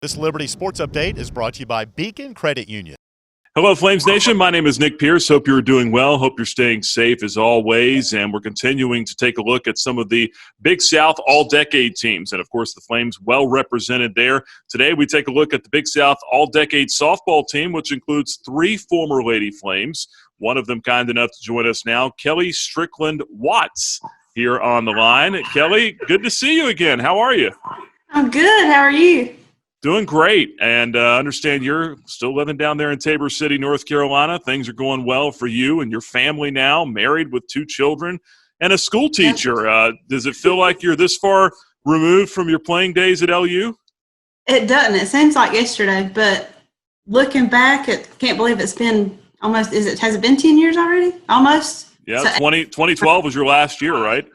This Liberty Sports Update is brought to you by Beacon Credit Union. Hello, Flames Nation. My name is Nick Pierce. Hope you're doing well. Hope you're staying safe as always. And we're continuing to take a look at some of the Big South All-Decade teams. And, of course, the Flames well represented there. Today we take a look at the Big South All-Decade softball team, which includes 3 former Lady Flames. One of them kind enough to join us now, Kelly Strickland-Watts, here on the line. Kelly, good to see you again. How are you? I'm good. How are you? Doing great, and understand you're still living down there in Tabor City, North Carolina. Things are going well for you and your family now, married with 2 children and a school teacher. Does it feel like you're this far removed from your playing days at LU? It doesn't. It seems like yesterday, but looking back, I can't believe it's been almost, has it been 10 years already? Almost? Yeah, 2012 was your last year, right?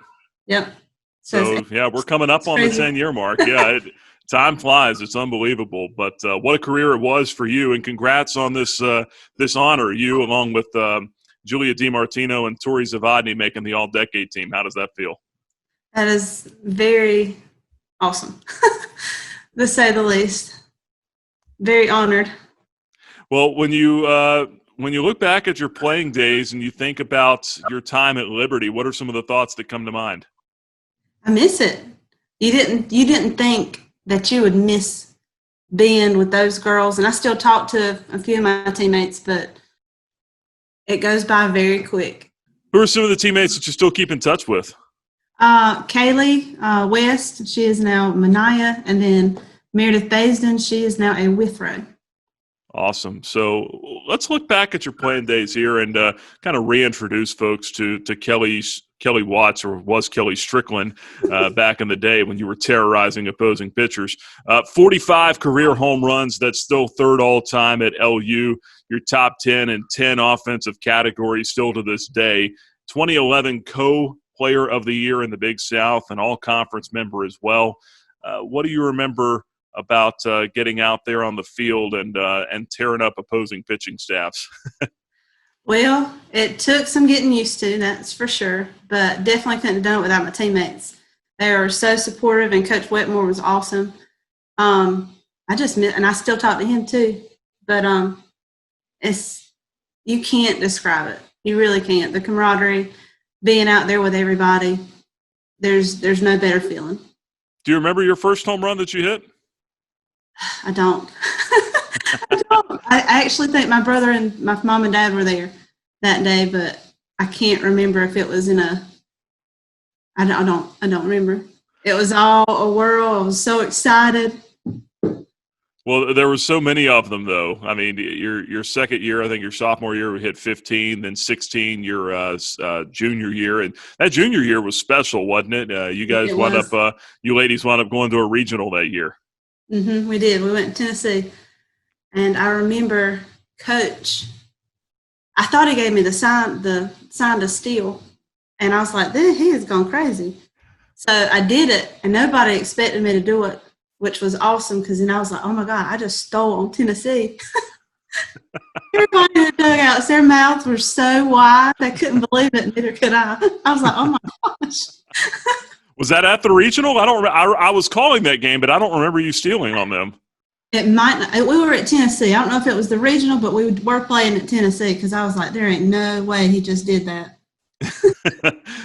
Yep. So yeah, we're coming up on the 10-year mark. Yeah, time flies. It's unbelievable. But what a career it was for you, and congrats on this honor. You, along with Julia DiMartino and Tori Zavadny, making the All-Decade team. How does that feel? That is very awesome, to say the least. Very honored. Well, when you look back at your playing days and you think about your time at Liberty, what are some of the thoughts that come to mind? I miss it. You didn't think that you would miss being with those girls. And I still talk to a few of my teammates, but it goes by very quick. Who are some of the teammates that you still keep in touch with? Kaylee West, she is now Mania, and then Meredith Baisden, she is now a Withrow. Awesome. So let's look back at your playing days here and kind of reintroduce folks to Kelly Watts, or was Kelly Strickland, back in the day when you were terrorizing opposing pitchers. 45 career home runs. That's still 3rd all-time at LU. Your top 10 in 10 offensive categories still to this day. 2011 Co-Player of the Year in the Big South, and all-conference member as well. What do you remember about getting out there on the field and tearing up opposing pitching staffs? Well, it took some getting used to, that's for sure, but definitely couldn't have done it without my teammates. They were so supportive, and Coach Wetmore was awesome. I still talk to him too, but you can't describe it. You really can't. The camaraderie, being out there with everybody, there's no better feeling. Do you remember your first home run that you hit? I don't. I actually think my brother and my mom and dad were there that day, but I can't remember if it was I don't remember. It was all a whirl. I was so excited. Well, there were so many of them, though. I mean, your second year, I think your sophomore year, we hit 15, then 16 your junior year, and that junior year was special, wasn't it? You guys you ladies wound up going to a regional that year. Mm-hmm, we did. We went to Tennessee, and I remember Coach. I thought he gave me the sign to steal, and I was like, he has gone crazy. So I did it, and nobody expected me to do it, which was awesome, because then I was like, oh my God, I just stole on Tennessee. Everybody in the dugouts, their mouths were so wide, they couldn't believe it, neither could I. I was like, oh my gosh. Was that at the regional? I was calling that game, but I don't remember you stealing on them. It might not. We were at Tennessee. I don't know if it was the regional, but we were playing at Tennessee, because I was like, there ain't no way he just did that.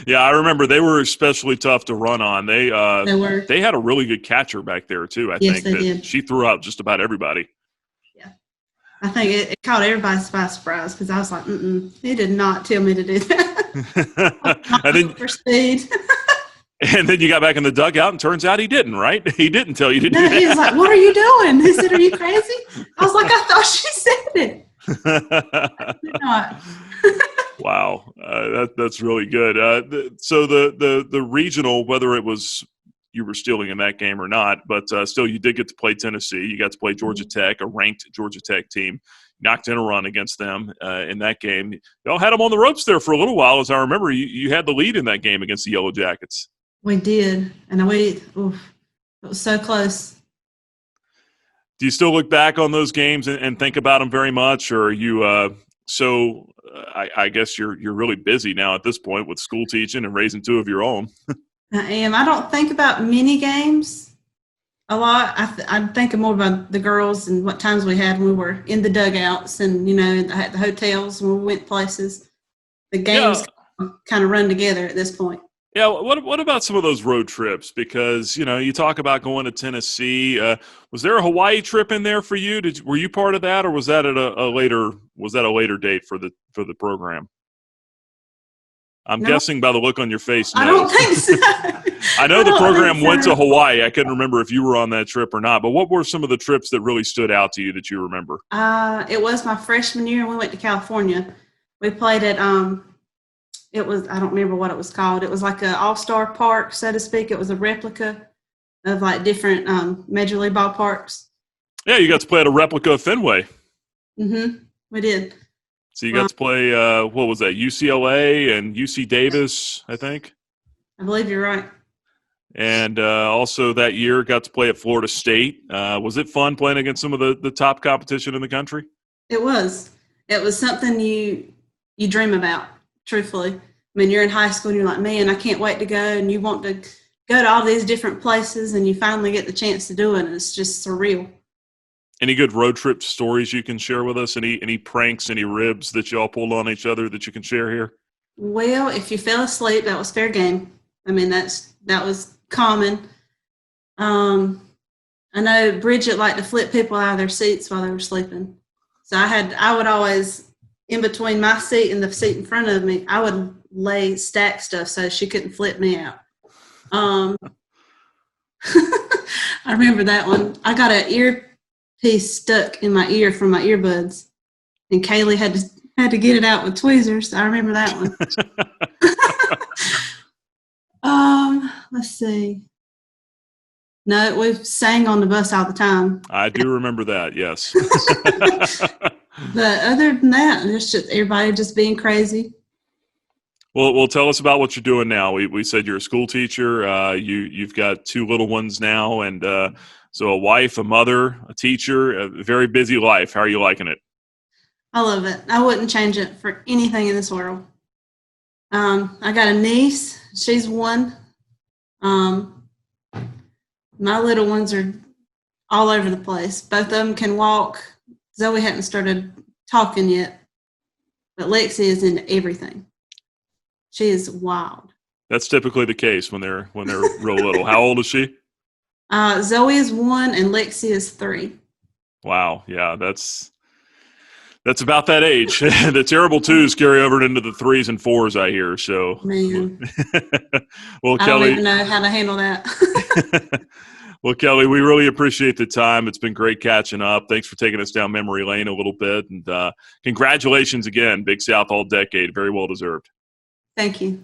Yeah, I remember they were especially tough to run on. They were. They had a really good catcher back there too. I think they did. She threw out just about everybody. Yeah, I think it caught everybody by surprise, because I was like, he did not tell me to do that. And then for speed. And then you got back in the dugout, and turns out he didn't, right? He didn't tell you to do that. He was like, what are you doing? He said, are you crazy? I was like, I thought she said it. I did not. Wow. That's really good. So the regional, whether it was you were stealing in that game or not, but still you did get to play Tennessee. You got to play Georgia Tech, a ranked Georgia Tech team. Knocked in a run against them in that game. Y'all had them on the ropes there for a little while. As I remember, you had the lead in that game against the Yellow Jackets. We did, and it was so close. Do you still look back on those games and think about them very much, or are you I guess you're really busy now at this point with school teaching and raising 2 of your own? I am. I don't think about mini games. A lot. I'm thinking more about the girls and what times we had when we were in the dugouts and, at the hotels when we went places. The games Yeah. kind of run together at this point. Yeah, what about some of those road trips? Because you talk about going to Tennessee. Was there a Hawaii trip in there for you? Were you part of that, or was that at a later date for the program? I'm No, guessing by the look on your face, no. I don't think so. I know I the don't program think went so. to Hawaii. I couldn't remember if you were on that trip or not. But what were some of the trips that really stood out to you that you remember? It was my freshman year, and we went to California. We played at it was, I don't remember what it was called. It was like an all-star park, so to speak. It was a replica of like different Major League ballparks. Yeah, you got to play at a replica of Fenway. We did. So you got to play, what was that, UCLA and UC Davis, I think? I believe you're right. And also that year got to play at Florida State. Was it fun playing against some of the top competition in the country? It was. It was something you dream about, truthfully. I mean, you're in high school and you're like, man, I can't wait to go. And you want to go to all these different places and you finally get the chance to do it. And it's just surreal. Any good road trip stories you can share with us? Any pranks, any ribs that y'all pulled on each other that you can share here? Well, if you fell asleep, that was fair game. I mean, that was common. I know Bridget liked to flip people out of their seats while they were sleeping. So I would always, in between my seat and the seat in front of me, I would lay stack stuff so she couldn't flip me out. I remember that one. I got an earpiece stuck in my ear from my earbuds, and Kaylee had to get it out with tweezers. I remember that one. Let's see. No, we sang on the bus all the time. I do remember that, yes. But other than that, it's just everybody just being crazy. Well, tell us about what you're doing now. We said you're a school teacher. You've got two little ones now, and so a wife, a mother, a teacher, a very busy life. How are you liking it? I love it. I wouldn't change it for anything in this world. I got a niece. She's 1. My little ones are all over the place. Both of them can walk. Zoe hadn't started talking yet, but Lexi is into everything. She is wild. That's typically the case when they're real little. How old is she? Zoe is 1 and Lexi is 3. Wow, yeah, that's about that age. The terrible 2s carry over into the 3s and 4s, I hear. So, Man, well, I Kelly, don't even know how to handle that. well, Kelly, we really appreciate the time. It's been great catching up. Thanks for taking us down memory lane a little bit, and congratulations again, Big South All Decade. Very well deserved. Thank you.